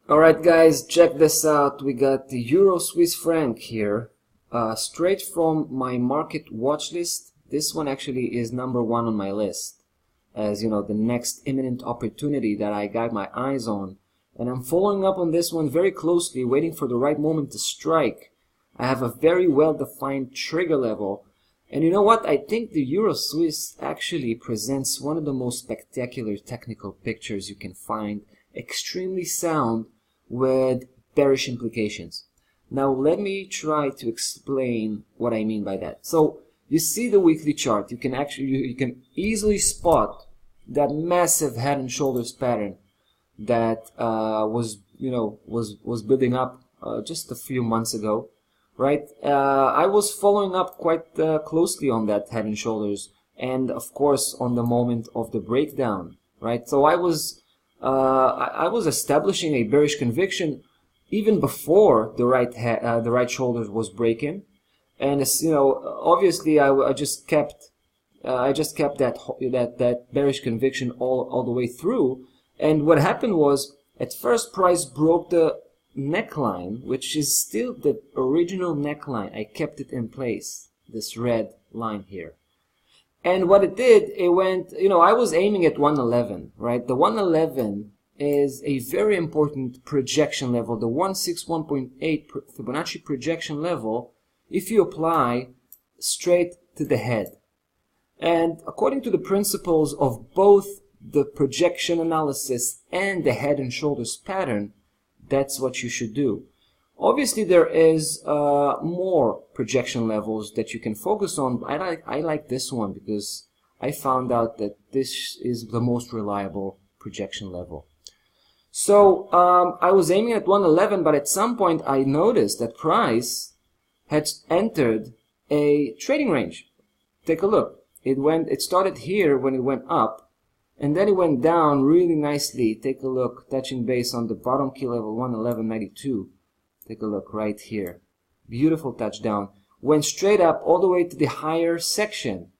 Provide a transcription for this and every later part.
Alright guys, check this out. We got the Euro Swiss franc here, straight from my market watch list. This one actually is number one on my list, as you know, the next imminent opportunity that I got my eyes on. And I'm following up on this one very closely, waiting for the right moment to strike. I have a very well-defined trigger level. And you know what? I think the Euro Swiss actually presents one of the most spectacular technical pictures you can find, extremely sound, with bearish implications. Now let me try to explain what I mean by that. So you see the weekly chart. You can easily spot that massive head and shoulders pattern that was building up just a few months ago, right? I was following up quite closely on that head and shoulders, and of course on the moment of the breakdown, right? So I was establishing a bearish conviction even before the right shoulder was breaking, and as you know, obviously I just kept that bearish conviction all the way through. And what happened was, at first price broke the neckline, which is still the original neckline. I kept it in place, this red line here. And what it did, it went, I was aiming at 111, right? The 111 is a very important projection level, the 161.8 Fibonacci projection level, if you apply straight to the head. And according to the principles of both the projection analysis and the head and shoulders pattern, that's what you should do. Obviously, there is more projection levels that you can focus on. I like this one because I found out that this is the most reliable projection level. So I was aiming at 111, but at some point I noticed that price had entered a trading range. Take a look. It started here when it went up, and then it went down really nicely. Take a look, touching base on the bottom key level 111.92. Take a look right here. Beautiful touchdown. Went straight up all the way to the higher section.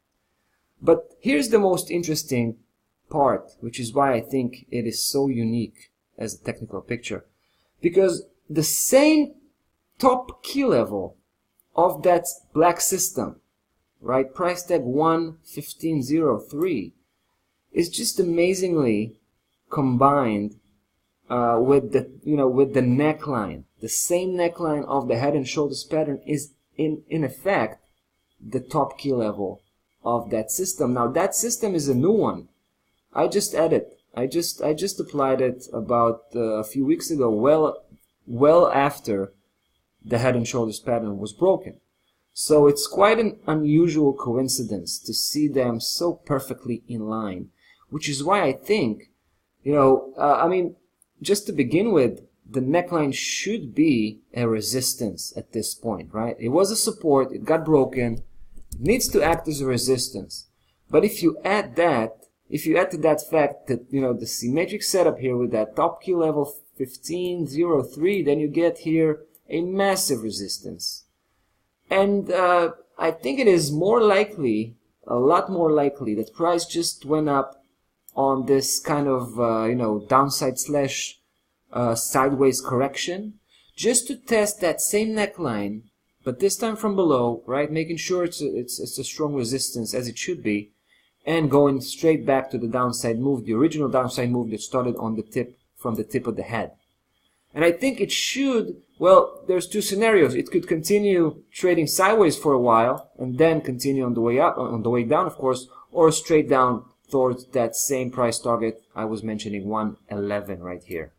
But here's the most interesting part, which is why I think it is so unique as a technical picture. Because the same top key level of that black system, right, price tag 115.03, is just amazingly combined with the neckline. The same neckline of the head and shoulders pattern is in effect the top key level of that system. Now that system is a new one. I just added. I just applied it about a few weeks ago, well after the head and shoulders pattern was broken. So it's quite an unusual coincidence to see them so perfectly in line, which is why I think, just to begin with, the neckline should be a resistance at this point, right? It was a support, it got broken, it needs to act as a resistance. But if you add to that fact that, the symmetric setup here with that top key level 15.03, then you get here a massive resistance. And I think it is more likely, a lot more likely, that price just went up on this kind of, downside slash sideways correction, just to test that same neckline, but this time from below, right? Making sure it's a strong resistance as it should be, and going straight back to the downside move, the original downside move that started on the tip, from the tip of the head. And I think it should, well, there's two scenarios. It could continue trading sideways for a while and then continue on the way up, on the way down, of course, or straight down towards that same price target I was mentioning, 111 right here.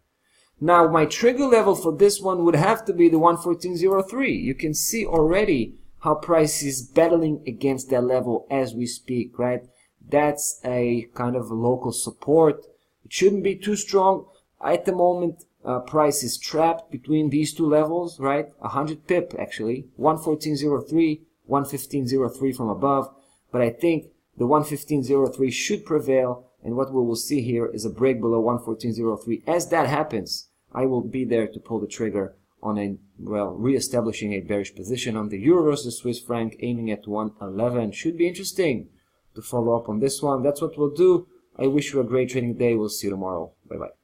Now, my trigger level for this one would have to be the 114.03. You can see already how price is battling against that level as we speak, right? That's a kind of local support. It shouldn't be too strong. At the moment, price is trapped between these two levels, right? 100 pip, actually. 114.03, 115.03 from above. But I think the 115.03 should prevail. And what we will see here is a break below 114.03. As that happens, I will be there to pull the trigger on re-establishing a bearish position on the Euro versus Swiss franc, aiming at 111. Should be interesting to follow up on this one. That's what we'll do. I wish you a great trading day. We'll see you tomorrow. Bye-bye.